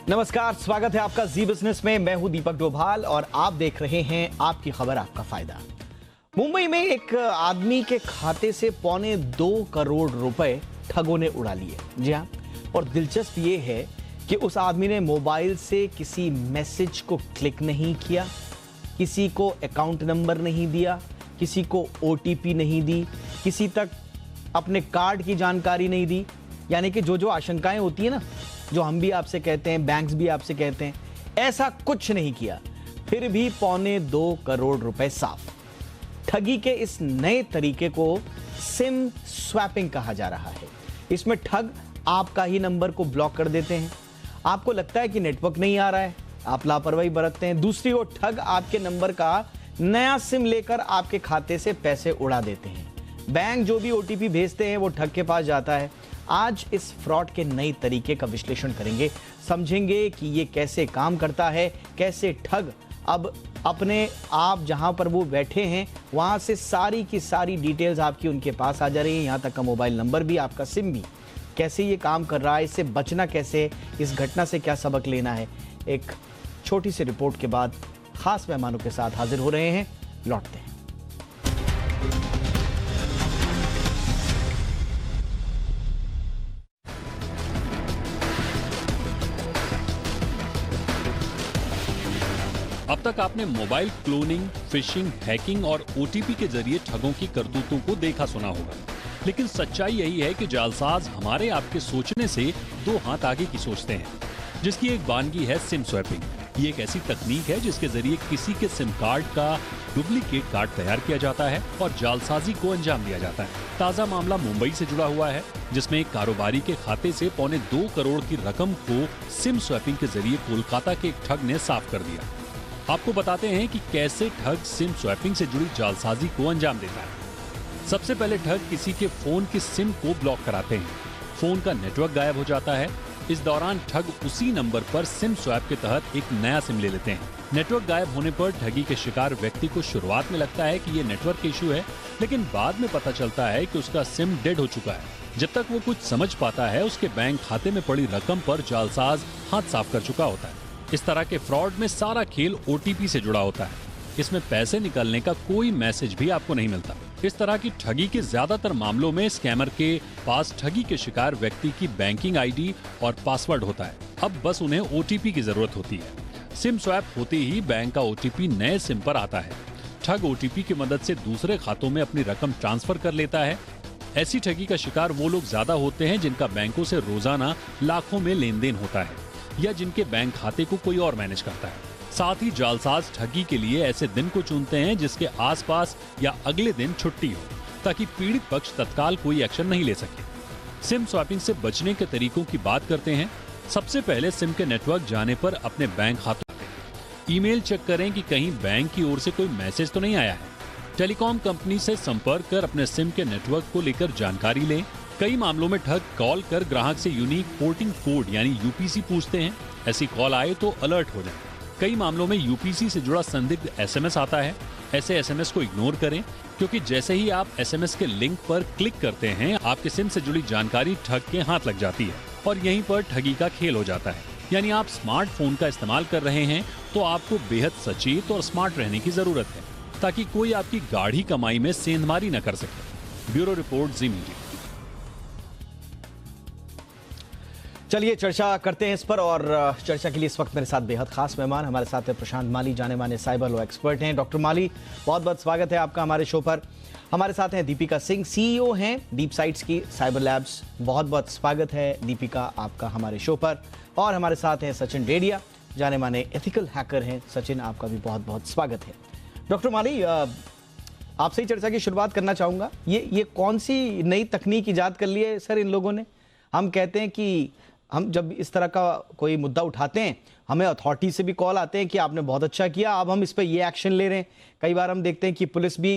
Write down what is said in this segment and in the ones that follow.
नमस्कार, स्वागत है आपका जी बिजनेस में। मैं हूं दीपक डोभाल और आप देख रहे हैं आपकी खबर आपका फायदा। मुंबई में एक आदमी के खाते से 2.25 करोड़ रुपए ठगों ने उड़ा लिए। जी हां, और दिलचस्प ये है कि उस आदमी ने मोबाइल से किसी मैसेज को क्लिक नहीं किया, किसी को अकाउंट नंबर नहीं दिया, किसी को ओटीपी नहीं दी, किसी तक अपने कार्ड की जानकारी नहीं दी। यानी कि जो आशंकाएं होती है ना, जो हम भी आपसे कहते हैं, बैंक्स भी आपसे कहते हैं, ऐसा कुछ नहीं किया। फिर भी 2.25 करोड़ रुपए साफ। ठगी के इस नए तरीके को सिम स्वैपिंग कहा जा रहा है। इसमें ठग आपका ही नंबर को ब्लॉक कर देते हैं। आपको लगता है कि नेटवर्क नहीं आ रहा है, आप लापरवाही बरतते हैं। दूसरी ओर ठग आपके नंबर का नया सिम लेकर आपके खाते से पैसे उड़ा देते हैं। बैंक जो भी ओटीपी भेजते हैं वो ठग के पास जाता है। आज इस फ्रॉड के नए तरीके का विश्लेषण करेंगे, समझेंगे कि ये कैसे काम करता है, कैसे ठग अब अपने आप जहां पर वो बैठे हैं वहां से सारी की सारी डिटेल्स आपकी उनके पास आ जा रही है, यहां तक का मोबाइल नंबर भी, आपका सिम भी। कैसे ये काम कर रहा है, इससे बचना कैसे, इस घटना से क्या सबक लेना है, एक छोटी सी रिपोर्ट के बाद खास मेहमानों के साथ हाजिर हो रहे हैं। लौटते हैं। अब तक आपने मोबाइल क्लोनिंग, फिशिंग, हैकिंग और ओटीपी के जरिए ठगों की करतूतों को देखा सुना होगा। लेकिन सच्चाई यही है कि जालसाज हमारे आपके सोचने से 2 हाथ आगे की सोचते हैं, जिसकी एक वानगी है सिम स्वैपिंग। ये एक ऐसी तकनीक है जिसके जरिए किसी के सिम कार्ड का डुप्लीकेट कार्ड तैयार किया जाता है और जालसाजी को अंजाम दिया जाता है। ताजा मामला मुंबई से जुड़ा हुआ है, जिसमें एक कारोबारी के खाते से 2.25 करोड़ की रकम को सिम स्वैपिंग के जरिए कोलकाता के एक ठग ने साफ कर दिया। आपको बताते हैं कि कैसे ठग सिम स्वैपिंग से जुड़ी जालसाजी को अंजाम देता है। सबसे पहले ठग किसी के फोन की सिम को ब्लॉक कराते हैं। फोन का नेटवर्क गायब हो जाता है। इस दौरान ठग उसी नंबर पर सिम स्वैप के तहत एक नया सिम ले लेते हैं। नेटवर्क गायब होने पर ठगी के शिकार व्यक्ति को शुरुआत में लगता है कि ये नेटवर्क इशू है, लेकिन बाद में पता चलता है कि उसका सिम डेड हो चुका है। जब तक वो कुछ समझ पाता है, उसके बैंक खाते में पड़ी रकम पर जालसाज हाथ साफ कर चुका होता है। इस तरह के फ्रॉड में सारा खेल ओटीपी से जुड़ा होता है। इसमें पैसे निकलने का कोई मैसेज भी आपको नहीं मिलता। इस तरह की ठगी के ज्यादातर मामलों में स्कैमर के पास ठगी के शिकार व्यक्ति की बैंकिंग आईडी और पासवर्ड होता है। अब बस उन्हें ओटीपी की जरूरत होती है। सिम स्वैप होते ही बैंक का ओटीपी नए सिम पर आता है। ठग ओटीपी की मदद से दूसरे खातों में अपनी रकम ट्रांसफर कर लेता है। ऐसी ठगी का शिकार वो लोग ज्यादा होते हैं जिनका बैंकों से रोजाना लाखों में लेन देन होता है या जिनके बैंक खाते को कोई और मैनेज करता है। साथ ही जालसाज ठगी के लिए ऐसे दिन को चुनते हैं जिसके आसपास या अगले दिन छुट्टी हो, ताकि पीड़ित पक्ष तत्काल कोई एक्शन नहीं ले सके। सिम स्वैपिंग से बचने के तरीकों की बात करते हैं। सबसे पहले सिम के नेटवर्क जाने पर अपने बैंक खातों में ईमेल चेक करें कि कहीं बैंक की ओर से कोई मैसेज तो नहीं आया है। टेलीकॉम कंपनी से संपर्क कर अपने सिम के नेटवर्क को लेकर जानकारी लें। कई मामलों में ठग कॉल कर ग्राहक से यूनिक पोर्टिंग कोड यानी यूपीसी पूछते हैं। ऐसी कॉल आए तो अलर्ट हो जाएं। कई मामलों में यूपीसी से जुड़ा संदिग्ध एसएमएस आता है। ऐसे एसएमएस को इग्नोर करें, क्योंकि जैसे ही आप एसएमएस के लिंक पर क्लिक करते हैं, आपके सिम से जुड़ी जानकारी ठग के हाथ लग जाती है और यहीं पर ठगी का खेल हो जाता है। यानी आप स्मार्टफोन का इस्तेमाल कर रहे हैं तो आपको बेहद सचेत और स्मार्ट रहने की जरूरत है, ताकि कोई आपकी गाढ़ी कमाई में सेंधमारी न कर सके। ब्यूरो रिपोर्ट, जी मीडिया। चलिए चर्चा करते हैं इस पर, और चर्चा के लिए इस वक्त मेरे साथ बेहद खास मेहमान हमारे साथ है प्रशांत माली, जाने माने साइबर लॉ एक्सपर्ट हैं। डॉक्टर माली, बहुत बहुत स्वागत है आपका हमारे शो पर। हमारे साथ हैं दीपिका सिंह, सीईओ हैं डीप साइट्स की साइबर लैब्स। बहुत बहुत स्वागत है दीपिका आपका हमारे शो पर। और हमारे साथ हैं सचिन डेडिया, जाने माने एथिकल हैकर हैं। सचिन, आपका भी बहुत बहुत स्वागत है। डॉक्टर माली, आपसे ही चर्चा की शुरुआत करना चाहूँगा। ये कौन सी नई तकनीक ईजाद कर ली है सर इन लोगों ने? हम कहते हैं कि हम जब इस तरह का कोई मुद्दा उठाते हैं, हमें अथॉरिटी से भी कॉल आते हैं कि आपने बहुत अच्छा किया, अब हम इस पर ये एक्शन ले रहे हैं। कई बार हम देखते हैं कि पुलिस भी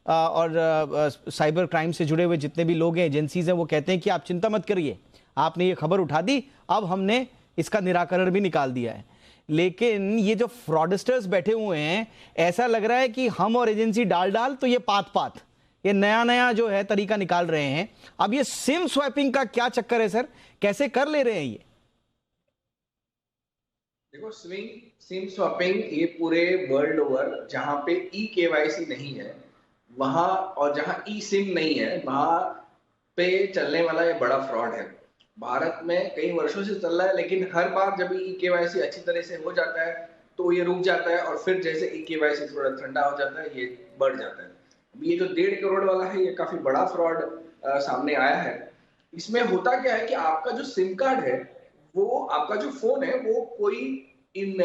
और साइबर क्राइम से जुड़े हुए जितने भी लोग हैं, एजेंसीज हैं, वो कहते हैं कि आप चिंता मत करिए, आपने ये खबर उठा दी, अब हमने इसका निराकरण भी निकाल दिया है। लेकिन ये जो फ्रॉडस्टर्स बैठे हुए हैं, ऐसा लग रहा है कि हम और एजेंसी डाल तो ये पात ये नया नया जो है तरीका निकाल रहे हैं। अब ये सिम स्वैपिंग का क्या चक्कर है सर, कैसे कर ले रहे हैं ये? देखो, सिम स्वैपिंग ये पूरे वर्ल्ड ओवर जहाँ पे ई केवाईसी नहीं है वहाँ, और जहाँ ई सिम नहीं है वहाँ पे चलने वाला ये बड़ा फ्रॉड है। भारत में कई वर्षों से चल रहा है, लेकिन हर बार जब ई केवाईसी अच्छी तरह से हो जाता है तो ये रुक जाता है, और फिर जैसे ई केवाईसी थोड़ा ठंडा हो जाता है ये बढ़ जाता है। अभी ये जो 1.5 करोड़ वाला है ये काफी बड़ा फ्रॉड सामने आया है। इसमें होता क्या है कि आपका जो सिम कार्ड है, वो आपका जो फोन है वो कोई इन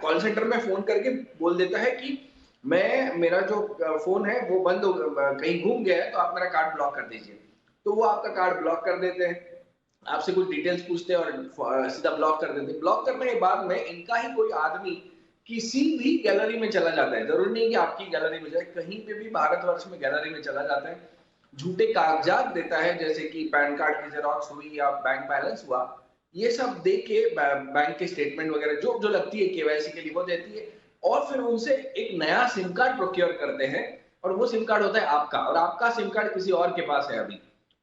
कॉल सेंटर में फोन करके बोल देता है कि मेरा जो फोन है वो बंद हो कहीं घूम गया है, तो आप मेरा कार्ड ब्लॉक कर दीजिए। तो वो आपका कार्ड ब्लॉक कर देते हैं, आपसे कुछ डिटेल्स पूछते हैं और सीधा ब्लॉक कर देते हैं। ब्लॉक करने के बाद में इनका ही कोई आदमी किसी भी गैलरी में चला जाता है, जरूरी नहीं कि आपकी गैलरी में जाए, कहीं पे भी भारतवर्ष में गैलरी में चला जाता है, झूठे कागजात देता है जैसे कि पैन कार्ड की जेरॉक्स हुई या बैंक बैलेंस हुआ, ये सब दे के बैंक के स्टेटमेंट वगैरह जो जो लगती है केवाईसी के लिए वो देती है, और फिर उनसे एक नया सिम कार्ड प्रोक्योर करते हैं, और वो सिम कार्ड होता है आपका, और आपका सिम कार्ड किसी और के पास है। अभी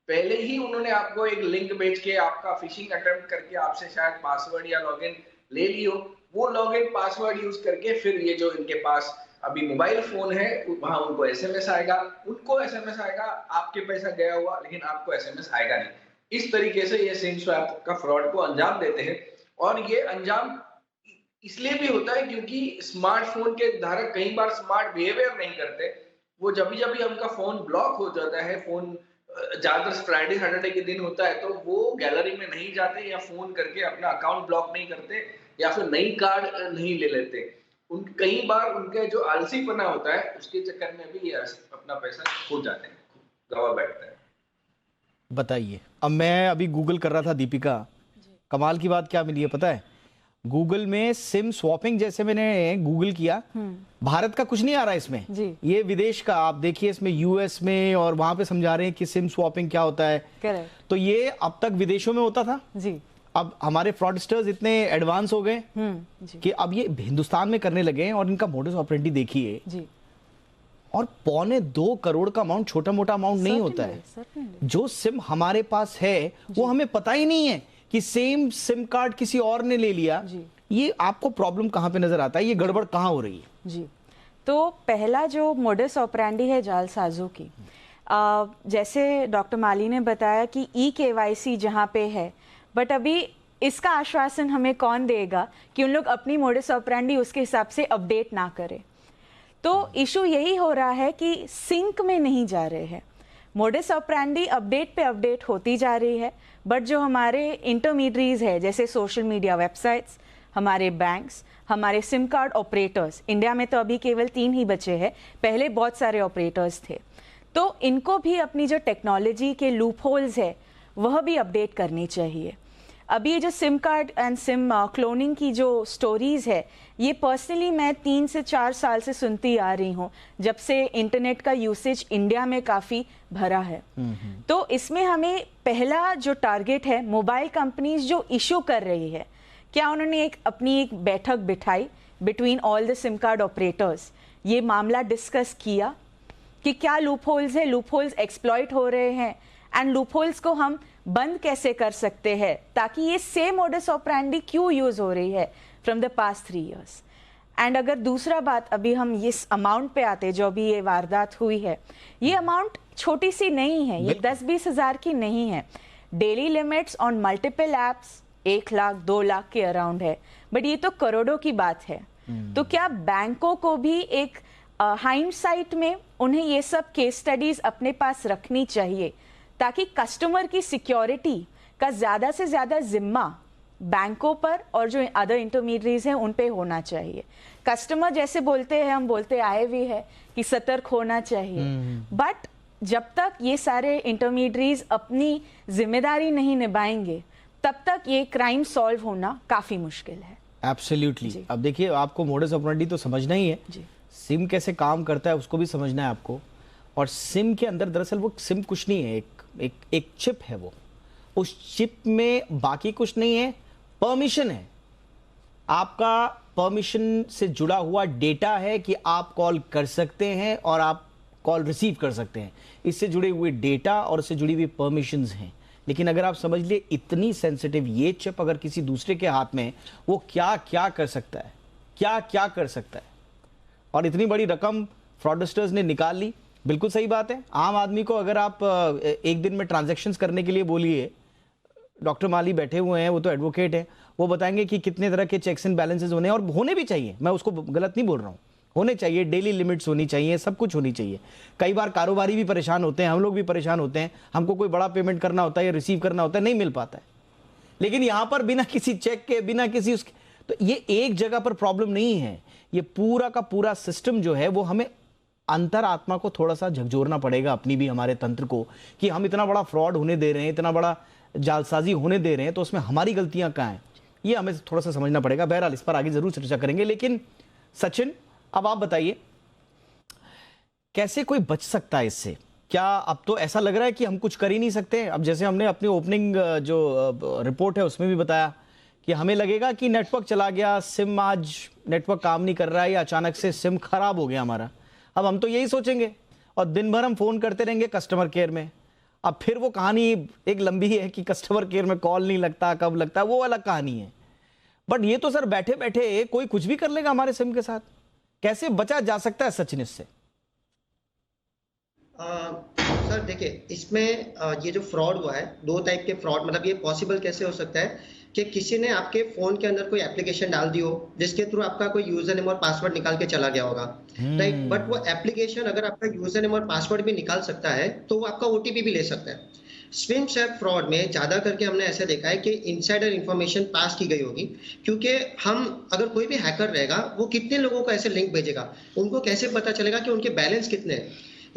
पहले ही उन्होंने आपको एक लिंक भेज के आपका फिशिंग अटेम्प्ट करके आपसे शायद पासवर्ड या लॉगिन ले लियो, वो लॉगिन पासवर्ड यूज करके फिर ये जो इनके पास अभी मोबाइल फोन है वहां उनको एसएमएस आएगा, आपके पैसा गया हुआ, लेकिन आपको एसएमएस आएगा नहीं। इस तरीके से ये सिम स्वैप का फ्रॉड को अंजाम देते हैं, और ये अंजाम इसलिए भी होता है क्योंकि स्मार्टफोन के धारक कई बार स्मार्ट बिहेवियर नहीं करते। वो जब भी उनका फोन ब्लॉक हो जाता है, फोन ज्यादातर फ्राइडे सैटरडे के दिन होता है, तो वो गैलरी में नहीं जाते या फोन करके अपना अकाउंट ब्लॉक नहीं करते या फिर नई कार्ड नहीं ले लेते। कई बार उनके जो आलसीपना होता है उसके चक्कर में भी अपना पैसा खो जाते हैं, गवा बैठता है। बताइए, अब मैं अभी गूगल कर रहा था दीपिका, कमाल की बात क्या मिली है पता है? गूगल में सिम स्वैपिंग जैसे मैंने गूगल किया, भारत का कुछ नहीं आ रहा इसमें जी। ये विदेश का, आप देखिए इसमें यूएस में, और वहां पे समझा रहे हैं कि सिम स्वैपिंग क्या होता है। करेक्ट। तो ये अब तक विदेशों में होता था जी। अब हमारे फ्रॉडस्टर्स इतने एडवांस हो गए कि अब ये हिंदुस्तान में करने लगे हैं, और इनका मोडस ऑपरेंडी देखिए जी। और 1.25 करोड़ का अमाउंट छोटा मोटा अमाउंट नहीं होता है। जो सिम हमारे पास है वो हमें पता ही नहीं है कि सेम सिम कार्ड किसी और ने ले लिया। ये आपको प्रॉब्लम कहां पे नजर आता है, ये गड़बड़ कहां हो रही है जी? तो पहला जो मोडस ऑपरेंडी है जालसाजों की, जैसे डॉक्टर माली ने बताया कि ई केवाईसी जहां पे है, बट अभी इसका आश्वासन हमें कौन देगा कि उन लोग अपनी मोडस ऑपरेंडी उसके हिसाब से अपडेट ना करें। तो इशू यही हो रहा है कि सिंक में नहीं जा रहे हैं, मोडस ऑपरेंडी अपडेट पे अपडेट होती जा रही है, बट जो हमारे इंटरमीडियरीज है जैसे सोशल मीडिया वेबसाइट्स, हमारे बैंक्स, हमारे सिम कार्ड ऑपरेटर्स, इंडिया में तो अभी केवल 3 ही बचे हैं, पहले बहुत सारे ऑपरेटर्स थे, तो इनको भी अपनी जो टेक्नोलॉजी के लूप होल्स है वह भी अपडेट करनी चाहिए। अभी ये जो SIM card and SIM cloning की जो स्टोरीज है, ये पर्सनली मैं 3 से 4 साल से सुनती आ रही हूँ, जब से इंटरनेट का यूसेज इंडिया में काफ़ी भरा है। तो इसमें हमें पहला जो टारगेट है, मोबाइल कंपनीज जो इशू कर रही है, क्या उन्होंने अपनी एक बैठक बिठाई between all the SIM card operators, ये मामला डिस्कस किया कि क्या लूप होल्स है, लूप होल्स एक्सप्लॉइट हो रहे हैं, एंड लूप होल्स को हम बंद कैसे कर सकते हैं ताकि ये सेम मोडस ऑपरेंडी क्यों यूज हो रही है from the past 3 years. And अगर दूसरा बात, अभी हम इस अमाउंट पे आते जो भी ये वारदात हुई है, ये अमाउंट छोटी सी नहीं है, ये 10-20 हज़ार की नहीं है। Daily limits on multiple apps 1 lakh 2 lakh के अराउंड है, बट ये तो करोड़ों की बात है। तो क्या बैंकों को भी एक हाइंडसाइट में उन्हें ये सब केस स्टडीज अपने पास रखनी चाहिए ताकि कस्टमर की सिक्योरिटी का ज़्यादा से ज़्यादा जिम्मा बैंकों पर और जो अदर इंटरमीडियरीज हैं उन पे होना चाहिए। कस्टमर जैसे बोलते हैं, हम बोलते आए भी है कि सतर्क होना चाहिए, बट जब तक ये सारे इंटरमीडियरीज अपनी जिम्मेदारी नहीं निभाएंगे तब तक ये क्राइम सॉल्व होना काफ़ी मुश्किल है। एब्सोल्युटली। अब देखिए, आपको मोडस ऑपरेंडी तो समझना ही है, सिम कैसे काम करता है उसको भी समझना है आपको। और सिम के अंदर दरअसल वो सिम कुछ नहीं है, एक चिप है, वो उस चिप में बाकी कुछ नहीं है, परमिशन है, आपका परमिशन से जुड़ा हुआ डेटा है कि आप कॉल कर सकते हैं और आप कॉल रिसीव कर सकते हैं। इससे जुड़े हुए डेटा और इससे जुड़ी हुई परमिशंस हैं। लेकिन अगर आप समझ लिए इतनी सेंसिटिव ये चिप अगर किसी दूसरे के हाथ में, वो क्या क्या कर सकता है, क्या क्या कर सकता है। और इतनी बड़ी रकम फ्रॉडस्टर्स ने निकाल ली। बिल्कुल सही बात है। आम आदमी को अगर आप एक दिन में ट्रांजैक्शंस करने के लिए बोलिए, डॉक्टर माली बैठे हुए हैं, वो तो एडवोकेट हैं, वो बताएंगे कि कितने तरह के चेक्स एंड बैलेंसेस होने हैं, और होने भी चाहिए, मैं उसको गलत नहीं बोल रहा हूँ, होने चाहिए, डेली लिमिट्स होनी चाहिए, सब कुछ होनी चाहिए। कई बार कारोबारी भी परेशान होते हैं, हम लोग भी परेशान होते हैं, हमको कोई बड़ा पेमेंट करना होता है या रिसीव करना होता है, नहीं मिल पाता है। लेकिन यहाँ पर बिना किसी चेक के, बिना किसी उसके, तो ये एक जगह पर प्रॉब्लम नहीं है, ये पूरा का पूरा सिस्टम जो है वो हमें अंतरात्मा को थोड़ा सा झकझोरना पड़ेगा, अपनी भी, हमारे तंत्र को, कि हम इतना बड़ा फ्रॉड होने दे रहे हैं, इतना बड़ा जालसाजी होने दे रहे हैं, तो उसमें हमारी गलतियां कहाँ हैं, ये हमें थोड़ा सा समझना पड़ेगा। बहरहाल इस पर आगे जरूर चर्चा करेंगे। लेकिन सचिन, अब आप बताइए, कैसे कोई बच सकता है इससे? क्या अब तो ऐसा लग रहा है कि हम कुछ कर ही नहीं सकते? अब जैसे हमने अपनी ओपनिंग जो रिपोर्ट है उसमें भी बताया कि हमें लगेगा कि नेटवर्क चला गया, सिम आज नेटवर्क काम नहीं कर रहा है, या अचानक से सिम खराब हो गया हमारा। अब हम तो यही सोचेंगे और दिन भर हम फोन करते रहेंगे कस्टमर केयर में। अब फिर वो कहानी एक लंबी है कि कस्टमर केयर में कॉल नहीं लगता, कब लगता है, वो अलग कहानी है। बट ये तो सर बैठे बैठे कोई कुछ भी कर लेगा हमारे सिम के साथ। कैसे बचा जा सकता है सचिन इससे? सर देखिए, इसमें ये जो फ्रॉड हुआ है, दो टाइप के फ्रॉड, मतलब ये पॉसिबल कैसे हो सकता है कि किसी ने आपके फोन के अंदर कोई एप्लीकेशन डाल दी हो जिसके थ्रू आपका कोई यूजर नेम और पासवर्ड निकाल के चला गया होगा, राइट। बट वो एप्लीकेशन अगर आपका यूजर नेम और पासवर्ड भी निकाल सकता है तो वो आपका ओटीपी भी ले सकता है। स्विम स्वैप फ्रॉड में ज्यादा करके हमने ऐसा देखा है कि इनसाइडर इंफॉर्मेशन पास की गई होगी, क्योंकि हम, अगर कोई भी हैकर रहेगा वो कितने लोगों को ऐसे लिंक भेजेगा, उनको कैसे पता चलेगा कि उनके बैलेंस कितने हैं।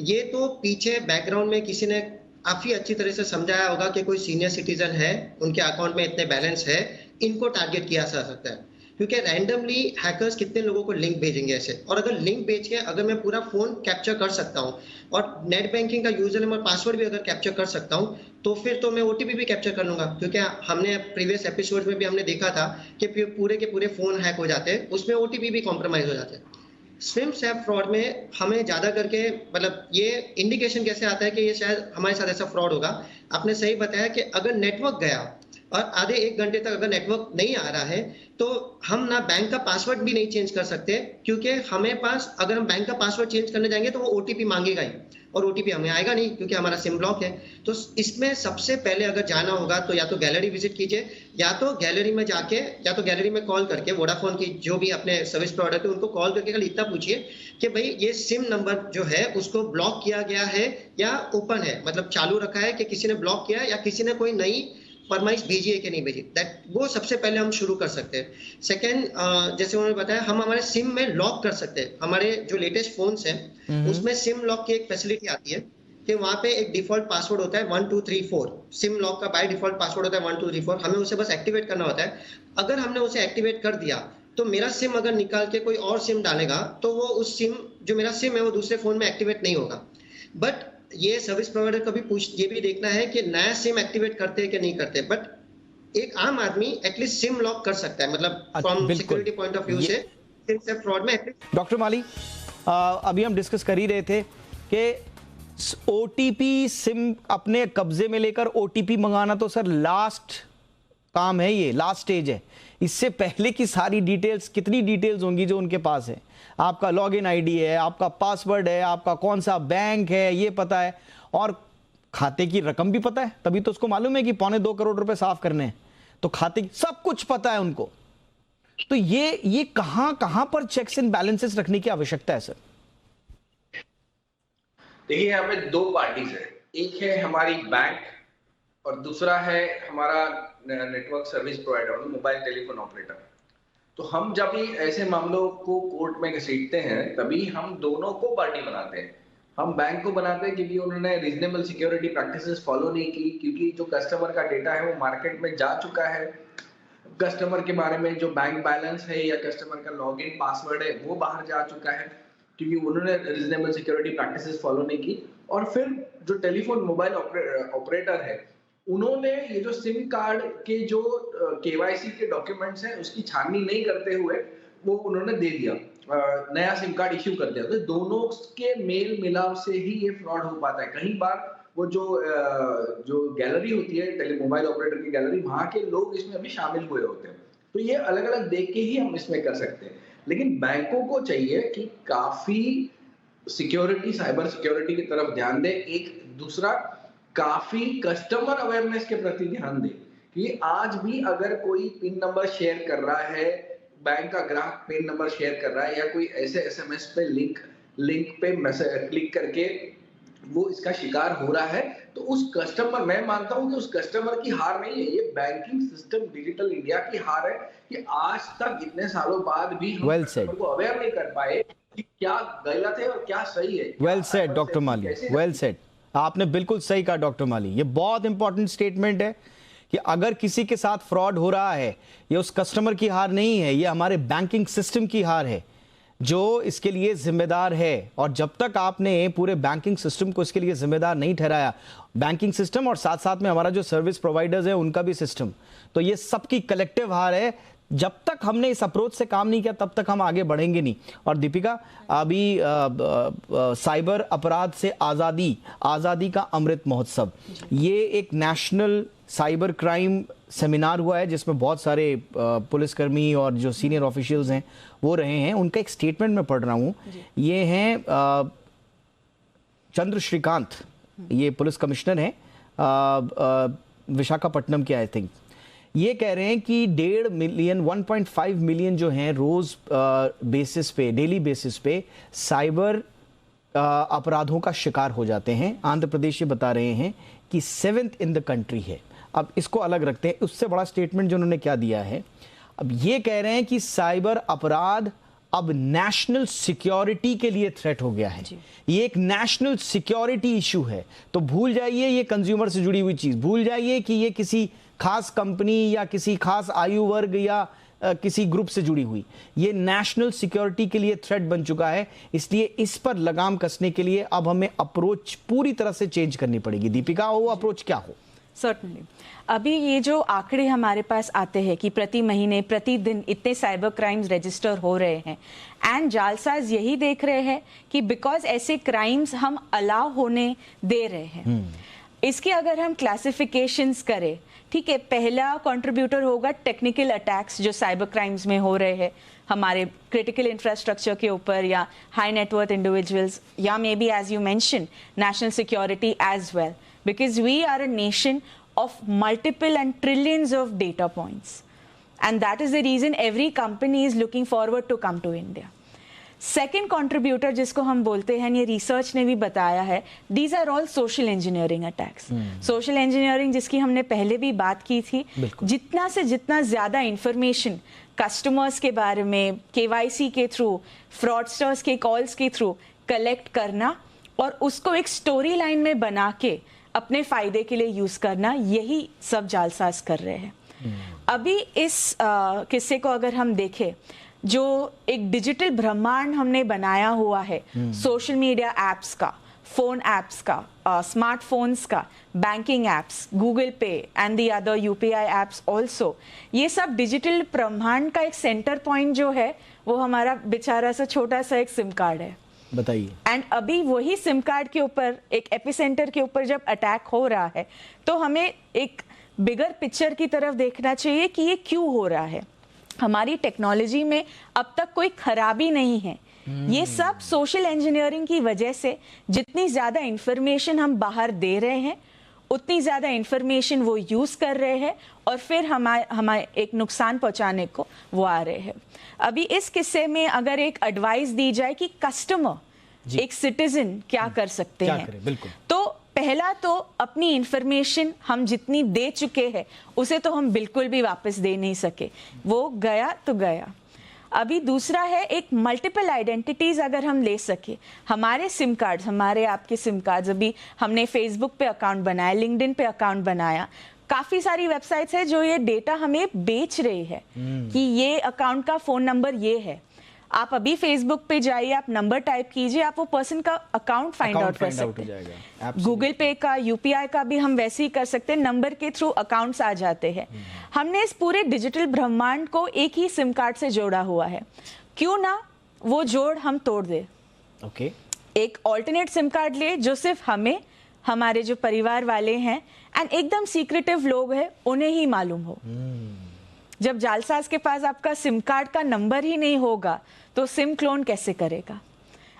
ये तो पीछे बैकग्राउंड में किसी ने काफी अच्छी तरह से समझाया होगा कि कोई सीनियर सिटीजन है, उनके अकाउंट में इतने बैलेंस है, इनको टारगेट किया जा सकता है। क्योंकि रैंडमली हैकर्स कितने लोगों को लिंक भेजेंगे ऐसे, और अगर लिंक भेज के अगर मैं पूरा फोन कैप्चर कर सकता हूँ और नेट बैंकिंग का यूजर नेम और पासवर्ड भी अगर कैप्चर कर सकता हूँ, तो फिर तो मैं ओटीपी भी कैप्चर कर लूंगा। क्योंकि हमने प्रीवियस एपिसोड में भी हमने देखा था कि पूरे के पूरे फोन हैक हो जाते हैं, उसमें ओटीपी भी कॉम्प्रोमाइज हो जाते हैं। स्विम स्वैप फ्रॉड में हमें ज्यादा करके, मतलब ये इंडिकेशन कैसे आता है कि ये शायद हमारे साथ ऐसा फ्रॉड होगा। आपने सही बताया कि अगर नेटवर्क गया और आधे एक घंटे तक अगर नेटवर्क नहीं आ रहा है, तो हम ना बैंक का पासवर्ड भी नहीं चेंज कर सकते, क्योंकि हमें पास, अगर हम बैंक का पासवर्ड चेंज करने जाएंगे तो वो ओटीपी मांगेगा ही, और ओटीपी हमें आएगा नहीं क्योंकि हमारा सिम ब्लॉक है। तो इसमें सबसे पहले अगर जाना होगा तो या तो गैलरी विजिट कीजिए, या तो गैलरी में जाके, या तो गैलरी में कॉल करके वोडाफोन की जो भी अपने सर्विस प्रोवाइडर है उनको कॉल करके खाली इतना पूछिए कि भाई ये सिम नंबर जो है उसको ब्लॉक किया गया है या ओपन है, मतलब चालू रखा है, कि किसी ने ब्लॉक किया या किसी ने कोई नई फरमाइश भेजी है कि नहीं भेजी। दैट, वो सबसे पहले हम शुरू कर सकते हैं। सेकंड, जैसे उन्होंने बताया, हम हमारे सिम में लॉक कर सकते हैं। हमारे जो लेटेस्ट फोन्स हैं उसमें सिम लॉक की एक फैसिलिटी आती है कि वहां पे एक डिफॉल्ट पासवर्ड होता है 1234। सिम लॉक का बाय डिफॉल्ट पासवर्ड होता है 1234, हमें उसे बस एक्टिवेट करना होता है। अगर हमने उसे एक्टिवेट कर दिया तो मेरा सिम अगर निकाल के कोई और सिम डालेगा तो वो उस सिम, जो मेरा सिम है, वो दूसरे फोन में एक्टिवेट नहीं होगा। बट ये सर्विस प्रोवाइडर का भी ये भी देखना है कि नया सिम एक्टिवेट करते हैं कि नहीं करते। बट एक आम आदमी एटलीस्ट सिम लॉक कर सकता है, मतलब from security point of view से सिम से फ्रॉड में। डॉक्टर माली, अभी हम डिस्कस कर ही रहे थे कि ओटीपी, सिम अपने कब्जे में लेकर ओटीपी मंगाना तो सर लास्ट काम है, ये लास्ट स्टेज है। इससे पहले की सारी डिटेल्स, कितनी डिटेल्स होंगी जो उनके पास है, आपका लॉगिन आईडी है, आपका पासवर्ड है, आपका कौन सा बैंक है ये पता है, और खाते की रकम भी पता है, तभी तो उसको मालूम है कि 2.25 करोड़ रुपए साफ करने हैं, तो खाते की सब कुछ पता है उनको। तो ये कहां पर चेक्स एंड बैलेंसेस रखने की आवश्यकता है सर? देखिए, यहाँ पे दो पार्टीज है, एक है हमारी बैंक और दूसरा है हमारा network service provider, mobile telephone operator. तो हम जब भी ऐसे मामलों को कोर्ट में घसीटते हैं तभी हम दोनों को पार्टी बनाते हैं। हम बैंक को बनाते हैं क्योंकि उन्होंने रीजनेबल सिक्योरिटी प्रैक्टिसेस फॉलो नहीं की, क्योंकि जो कस्टमर का डेटा है वो मार्केट में जा चुका है, कस्टमर के बारे में जो बैंक बैलेंस है या कस्टमर का लॉगिन पासवर्ड है वो बाहर जा चुका है, क्योंकि उन्होंने रीजनेबल सिक्योरिटी प्रैक्टिसेस फॉलो नहीं की। और फिर जो टेलीफोन मोबाइल ऑपरेटर है, उन्होंने ये जो सिम कार्ड के जो केवाईसी के डॉक्यूमेंट्स हैं उसकी छाननी नहीं करते हुए वो उन्होंने दे दिया, नया सिम कार्ड इश्यू कर दिया। तो दोनों के मेल मिलाप से ही ये फ्रॉड हो पाता है। कई बार वो जो गैलरी होती है मोबाइल ऑपरेटर की गैलरी, वहां के लोग इसमें अभी शामिल हुए होते हैं। तो ये अलग अलग देख के ही हम इसमें कर सकते हैं। लेकिन बैंकों को चाहिए कि काफी सिक्योरिटी, साइबर सिक्योरिटी की तरफ ध्यान दे। एक दूसरा, काफी कस्टमर अवेयरनेस के प्रति ध्यान दे कि आज भी अगर कोई पिन नंबर शेयर कर रहा है, बैंक का ग्राहक पिन नंबर शेयर कर रहा है, या कोई ऐसे एसएमएस पे लिंक पे मैसेज क्लिक करके वो इसका शिकार हो रहा है, तो उस कस्टमर, मैं मानता हूं कि उस कस्टमर की हार नहीं है, ये बैंकिंग सिस्टम डिजिटल इंडिया की हार है कि आज तक इतने सालों बाद भी हम कस्टमर को अवेयर नहीं कर पाए कि क्या गलत है और क्या सही है। वेल सेड डॉक्टर माली, वेल सेड। आपने बिल्कुल सही कहा डॉक्टर माली। ये बहुत इंपॉर्टेंट स्टेटमेंट है कि अगर किसी के साथ फ्रॉड हो रहा है, ये उस कस्टमर की हार नहीं है, ये हमारे बैंकिंग सिस्टम की हार है जो इसके लिए जिम्मेदार है। और जब तक आपने पूरे बैंकिंग सिस्टम को इसके लिए जिम्मेदार नहीं ठहराया, बैंकिंग सिस्टम और साथ साथ में हमारा जो सर्विस प्रोवाइडर्स है उनका भी सिस्टम, तो ये सबकी कलेक्टिव हार है। जब तक हमने इस अप्रोच से काम नहीं किया तब तक हम आगे बढ़ेंगे नहीं। और दीपिका, अभी साइबर अपराध से आज़ादी का अमृत महोत्सव, ये एक नेशनल साइबर क्राइम सेमिनार हुआ है जिसमें बहुत सारे पुलिसकर्मी और जो सीनियर ऑफिशियल्स हैं वो रहे हैं। उनका एक स्टेटमेंट मैं पढ़ रहा हूँ। ये हैं चंद्र श्रीकांत, ये पुलिस कमिश्नर हैं विशाखापट्टनम के, आई थिंक। ये कह रहे हैं कि 1.5 मिलियन 1.5 मिलियन जो हैं रोज बेसिस पे, डेली बेसिस पे साइबर अपराधों का शिकार हो जाते हैं। आंध्र प्रदेश ये बता रहे हैं कि 7th इन द कंट्री है। अब इसको अलग रखते हैं, उससे बड़ा स्टेटमेंट जो उन्होंने क्या दिया है, अब ये कह रहे हैं कि साइबर अपराध अब नेशनल सिक्योरिटी के लिए थ्रेट हो गया है। ये एक नेशनल सिक्योरिटी इशू है। तो भूल जाइए ये कंज्यूमर से जुड़ी हुई चीज, भूल जाइए कि ये किसी खास कंपनी या किसी खास आयु वर्ग या किसी ग्रुप से जुड़ी हुई, ये नेशनल सिक्योरिटी के लिए थ्रेट बन चुका है। इसलिए इस पर लगाम कसने के लिए अब हमें अप्रोच पूरी तरह से चेंज करनी पड़ेगी। दीपिका, वो अप्रोच क्या हो? सर्टनली अभी ये जो आंकड़े हमारे पास आते हैं कि प्रति महीने प्रतिदिन इतने साइबर क्राइम्स रजिस्टर हो रहे हैं, एंड जालसाज यही देख रहे हैं कि बिकॉज ऐसे क्राइम्स हम अलाउ होने दे रहे हैं। इसके अगर हम क्लासिफिकेशंस करें, ठीक है, पहला कंट्रीब्यूटर होगा टेक्निकल अटैक्स जो साइबर क्राइम्स में हो रहे हैं हमारे क्रिटिकल इंफ्रास्ट्रक्चर के ऊपर, या हाई नेटवर्थ इंडिविजुअल्स, या may be as you mention national security as well, because we are a nation of multiple and trillions of data points, and that is the reason every company is looking forward to come to India. Second contributor जिसको हम बोलते हैं, ये research ने भी बताया है, these are all social engineering attacks. Social engineering जिसकी हमने पहले भी बात की थी, जितना से जितना ज़्यादा इंफॉर्मेशन कस्टमर्स के बारे में KYC के थ्रू, फ्रॉडस्टर्स के कॉल्स के थ्रू कलेक्ट करना और उसको एक स्टोरी लाइन में बना के अपने फायदे के लिए यूज करना, यही सब जालसाज कर रहे हैं। अभी इस किस्से को अगर हम देखें, जो एक डिजिटल ब्रह्मांड हमने बनाया हुआ है सोशल मीडिया एप्स का, फोन एप्स का, स्मार्टफोन्स का, बैंकिंग एप्स, गूगल पे and the other UPI apps also, ये सब डिजिटल ब्रह्मांड का एक सेंटर पॉइंट जो है वो हमारा बेचारा सा छोटा सा एक सिम कार्ड है। बताइए। एंड अभी वही सिम कार्ड के ऊपर, एक एपिसेंटर के ऊपर जब अटैक हो रहा है, तो हमें एक बिगर पिक्चर की तरफ देखना चाहिए कि ये क्यों हो रहा है। हमारी टेक्नोलॉजी में अब तक कोई खराबी नहीं है, ये सब सोशल इंजीनियरिंग की वजह से जितनी ज्यादा इंफॉर्मेशन हम बाहर दे रहे हैं, उतनी ज्यादा इंफॉर्मेशन वो यूज कर रहे हैं और फिर हमारे एक नुकसान पहुंचाने को वो आ रहे हैं। अभी इस किस्से में अगर एक एडवाइस दी जाए कि कस्टमर, एक सिटीजन क्या कर सकते हैं, बिल्कुल, तो पहला तो अपनी इंफॉर्मेशन हम जितनी दे चुके हैं उसे तो हम बिल्कुल भी वापस दे नहीं सके, वो गया तो गया। अभी दूसरा है एक मल्टीपल आइडेंटिटीज अगर हम ले सके, हमारे सिम कार्ड, हमारे आपके सिम कार्ड, अभी हमने फेसबुक पे अकाउंट बनाया, लिंक्डइन पे अकाउंट बनाया, काफी सारी वेबसाइट्स है जो ये डेटा हमें बेच रही है कि ये अकाउंट का फोन नंबर ये है। आप अभी फेसबुक पे जाइए, आप नंबर टाइप कीजिए, आप वो पर्सन का अकाउंट फाइंड आउट कर सकते हैं। गूगल पे का, यूपीआई का भी हम वैसे ही कर सकते हैं, नंबर के थ्रू अकाउंट्स आ जाते हैं। हमने इस पूरे डिजिटल ब्रह्मांड को एक ही सिम कार्ड से जोड़ा हुआ है, क्यों ना वो जोड़ हम तोड़ दे। ओके, एक ऑल्टरनेट सिम कार्ड ले जो सिर्फ हमें, हमारे जो परिवार वाले हैं एंड एकदम सीक्रेटिव लोग हैं उन्हें ही मालूम हो। जब जालसाज के पास आपका सिम कार्ड का नंबर ही नहीं होगा तो सिम क्लोन कैसे करेगा।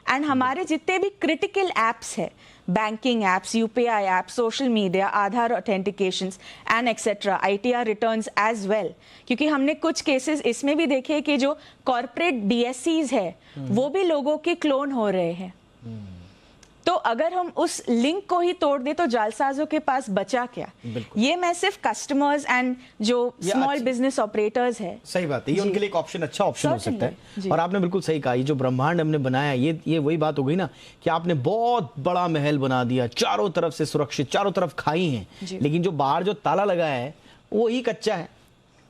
एंड हमारे जितने भी क्रिटिकल एप्स है, banking apps, UPI apps, social media, Aadhaar authentications and etcetera, ITR returns as well, क्योंकि हमने कुछ केसेस इसमें भी देखे कि जो कॉर्पोरेट DSCs है वो भी लोगों के क्लोन हो रहे हैं। तो अगर हम उस लिंक को ही तोड़ दे तो जालसाजों के पास बचा क्या। ये मैं सिर्फ कस्टमर्स एंड जो स्मॉल बिजनेस ऑपरेटर्स है, सही बात है, ये उनके लिए एक ऑप्शन, अच्छा ऑप्शन हो सकता है। और आपने बिल्कुल सही कहा, ये जो ब्रह्मांड हमने बनाया, ये वही बात हो गई ना कि आपने बहुत बड़ा महल बना दिया, चारों तरफ से सुरक्षित, चारों तरफ खाई हैं, लेकिन जो बाहर जो ताला लगाया है वो ही कच्चा है।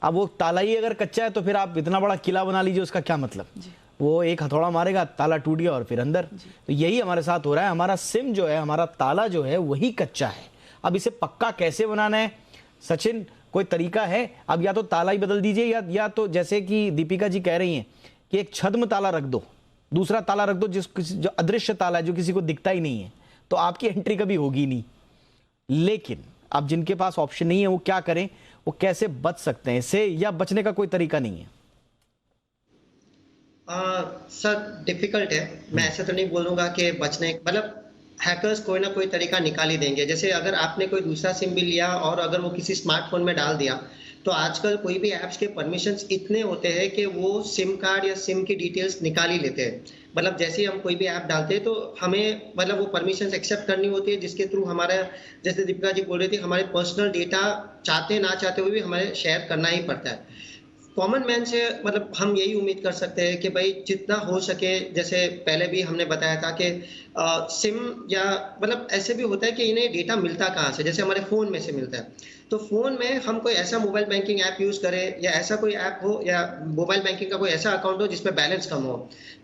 अब वो ताला ही अगर कच्चा है तो फिर आप इतना बड़ा किला बना लीजिए, उसका क्या मतलब। वो एक हथौड़ा मारेगा, ताला टूट गया और फिर अंदर। तो यही हमारे साथ हो रहा है, हमारा सिम जो है, हमारा ताला जो है वही कच्चा है। अब इसे पक्का कैसे बनाना है सचिन, कोई तरीका है? अब या तो ताला ही बदल दीजिए या तो जैसे कि दीपिका जी कह रही हैं कि एक छद्म ताला रख दो, दूसरा ताला रख दो जो अदृश्य ताला है, जो किसी को दिखता ही नहीं है, तो आपकी एंट्री कभी होगी नहीं। लेकिन अब जिनके पास ऑप्शन नहीं है वो क्या करें, वो कैसे बच सकते हैं इससे, या बचने का कोई तरीका नहीं है? सर डिफिकल्ट है, मैं ऐसा तो नहीं बोलूंगा कि बचने, मतलब हैकर्स कोई ना कोई तरीका निकाल ही देंगे। जैसे अगर आपने कोई दूसरा सिम भी लिया और अगर वो किसी स्मार्टफोन में डाल दिया, तो आजकल कोई भी ऐप्स के परमिशंस इतने होते हैं कि वो सिम कार्ड या सिम की डिटेल्स निकाल ही लेते हैं। मतलब जैसे ही हम कोई भी ऐप डालते हैं तो हमें मतलब वो परमिशंस एक्सेप्ट करनी होती है, जिसके थ्रू हमारा, जैसे दीपिका जी बोल रही थी, हमारे पर्सनल डेटा चाहते ना चाहते हुए भी हमें शेयर करना ही पड़ता है। कॉमन मैन से मतलब हम यही उम्मीद कर सकते हैं कि भाई जितना हो सके, जैसे पहले भी हमने बताया था कि सिम या मतलब ऐसे भी होता है कि इन्हें डेटा मिलता कहाँ से, जैसे हमारे फ़ोन में से मिलता है। तो फ़ोन में हम कोई ऐसा मोबाइल बैंकिंग ऐप यूज़ करें या ऐसा कोई ऐप हो या मोबाइल बैंकिंग का कोई ऐसा अकाउंट हो जिसमें बैलेंस कम हो,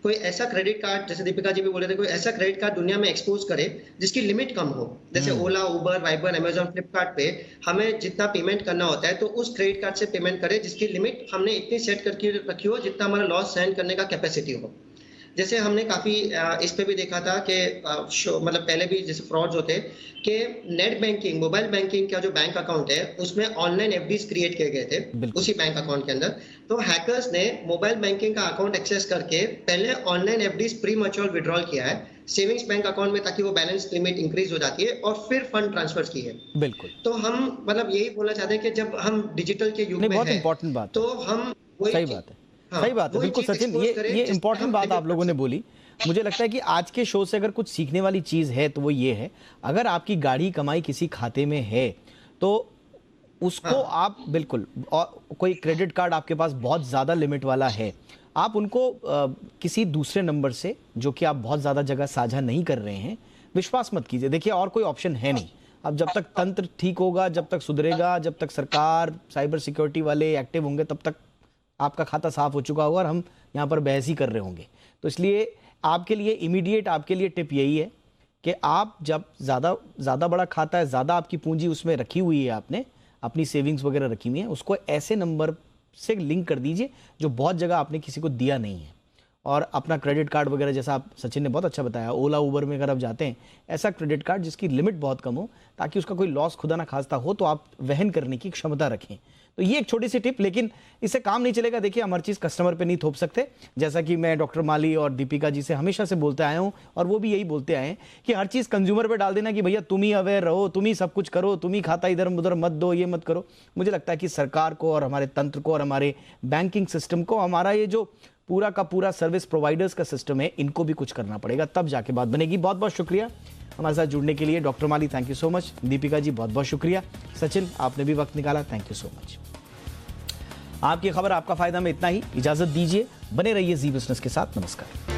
कोई ऐसा क्रेडिट कार्ड, जैसे दीपिका जी भी बोल रहे थे, कोई ऐसा क्रेडिट कार्ड दुनिया में एक्सपोज करे जिसकी लिमिट कम हो। जैसे ओला, उबर, वाइबर, अमेजॉन, फ्लिपकार्ट पे हमें जितना पेमेंट करना होता है तो उस क्रेडिट कार्ड से पेमेंट करें जिसकी लिमिट हमने इतनी सेट करके रखी हो जितना हमारा लॉस सहन करने का कैपेसिटी हो। जैसे हमने काफ़ी इस पे भी देखा था कि मतलब पहले भी जैसे फ्रॉड्स होते कि नेट बैंकिंग, मोबाइल बैंकिंग का जो बैंक अकाउंट है उसमें ऑनलाइन FDs क्रिएट किए गए थे उसी बैंक अकाउंट के अंदर। तो हैकर्स ने मोबाइल बैंकिंग का अकाउंट एक्सेस करके पहले online FDs pre mature withdrawal किया है सेविंग्स बैंक अकाउंट में, ताकि वो बैलेंस लिमिट इंक्रीज हो जाती है, और फिर फंड ट्रांसफर की है। बिल्कुल। तो हम मतलब यही बोलना चाहते हैं कि जब हम डिजिटल के युग में बहुत हैं, इंपॉर्टेंट बात, तो हम सही बात है, सही बात है, बिल्कुल सचिन, ये इंपॉर्टेंट बात आप लोगों ने बोली। मुझे लगता है कि आज के शो से अगर कुछ सीखने वाली चीज है तो वो ये है, अगर आपकी गाड़ी कमाई किसी खाते में है तो उसको आप बिल्कुल, और कोई क्रेडिट कार्ड आपके पास बहुत ज्यादा लिमिट वाला है, आप उनको किसी दूसरे नंबर से, जो कि आप बहुत ज्यादा जगह साझा नहीं कर रहे हैं, विश्वास मत कीजिए। देखिए और कोई ऑप्शन है नहीं। अब जब तक तंत्र ठीक होगा, जब तक सुधरेगा, जब तक सरकार, साइबर सिक्योरिटी वाले एक्टिव होंगे, तब तक आपका खाता साफ हो चुका होगा और हम यहाँ पर बहस ही कर रहे होंगे। तो इसलिए आपके लिए इमीडिएट, आपके लिए टिप यही है कि आप जब ज़्यादा बड़ा खाता है, ज़्यादा आपकी पूंजी उसमें रखी हुई है, आपने अपनी सेविंग्स वगैरह रखी हुई है, उसको ऐसे नंबर से लिंक कर दीजिए जो बहुत जगह आपने किसी को दिया नहीं है। और अपना क्रेडिट कार्ड वगैरह, जैसा आप सचिन ने बहुत अच्छा बताया, ओला उबर में अगर आप जाते हैं, ऐसा क्रेडिट कार्ड जिसकी लिमिट बहुत कम हो, ताकि उसका कोई लॉस खुदा ना खास्ता हो तो आप वहन करने की क्षमता रखें। तो ये एक छोटी सी टिप, लेकिन इससे काम नहीं चलेगा। देखिए हम हर चीज़ कस्टमर पे नहीं थोप सकते, जैसा कि मैं डॉक्टर माली और दीपिका जी से हमेशा से बोलते आया हूँ, और वो भी यही बोलते आए हैं कि हर चीज़ कंज्यूमर पे डाल देना कि भैया तुम ही अवेयर रहो, तुम ही सब कुछ करो, तुम ही खाता इधर उधर मत दो, ये मत करो। मुझे लगता है कि सरकार को और हमारे तंत्र को और हमारे बैंकिंग सिस्टम को, हमारा ये जो पूरा का पूरा सर्विस प्रोवाइडर्स का सिस्टम है, इनको भी कुछ करना पड़ेगा, तब जाके बात बनेगी। बहुत बहुत शुक्रिया हमारे साथ जुड़ने के लिए doctor Mali, thank you so much. Deepika ji बहुत बहुत शुक्रिया। सचिन आपने भी वक्त निकाला, थैंक यू सो मच। आपकी खबर आपका फायदा में इतना ही, इजाजत दीजिए, बने रहिए जी बिजनेस के साथ। नमस्कार।